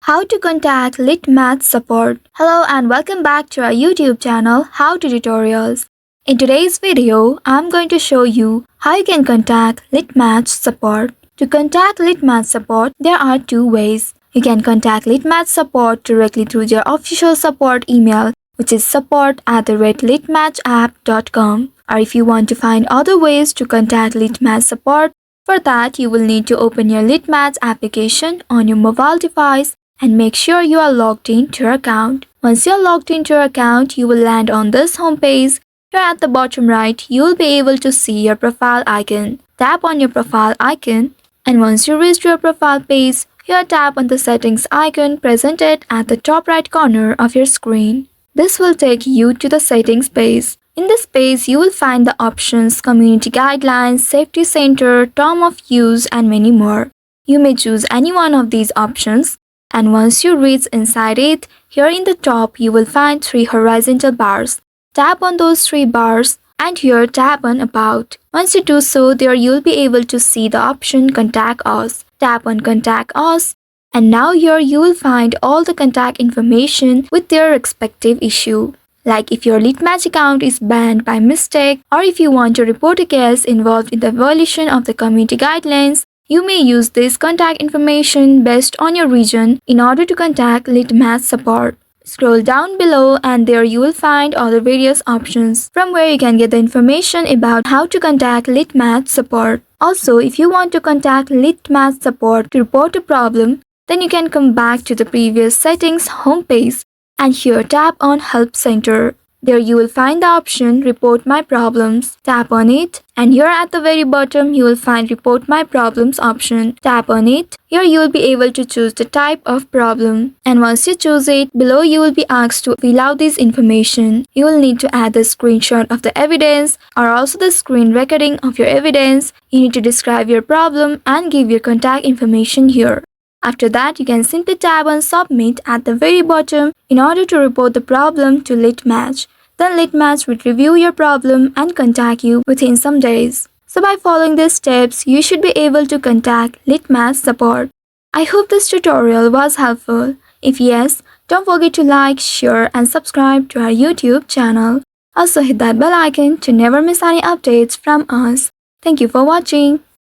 How to contact Lit Math support. Hello and welcome back to our YouTube channel How to Tutorials. In today's video, I'm going to show you how you can contact Lit Math support. To contact Lit Math support, there are two ways. You can contact Lit Math support directly through their official support email, which is support@litmatchapp.com. Or if you want to find other ways to contact Lit Math support, for that you will need to open your Lit Math application on your mobile device and make sure you are logged into your account. Once you're logged into your account, you will land on this homepage. Here at the bottom right, you will be able to see your profile icon. Tap on your profile icon, and once you reach your profile page, here tap on the settings icon presented at the top right corner of your screen. This will take you to the settings page. In this page, you will find the options Community Guidelines, Safety Center, Term of Use, and many more. You may choose any one of these options. And once you reach inside it, here in the top you will find three horizontal bars. Tap on those three bars and here tap on About. Once you do so, there you'll be able to see the option Contact Us. Tap on Contact Us, and now here you will find all the contact information with their respective issue. Like if your Lit Math account is banned by mistake, or if you want to report a case involved in the violation of the community guidelines, you may use this contact information based on your region in order to contact Lit Math support. Scroll down below and there you will find all the various options from where you can get the information about how to contact Lit Math support. Also, if you want to contact Lit Math support to report a problem, then you can come back to the previous settings homepage and here tap on Help Center. There you will find the option Report My Problems. Tap on it, and here at the very bottom you will find Report My Problems option. Tap on it. Here you will be able to choose the type of problem. And once you choose it, below you will be asked to fill out this information. You will need to add the screenshot of the evidence or also the screen recording of your evidence. You need to describe your problem and give your contact information here. After that, you can simply tap on Submit at the very bottom in order to report the problem to Lit Math. Then Lit Math will review your problem and contact you within some days. So by following these steps, you should be able to contact Lit Math support. I hope this tutorial was helpful. If yes, don't forget to like, share and subscribe to our YouTube channel. Also hit that bell icon to never miss any updates from us. Thank you for watching.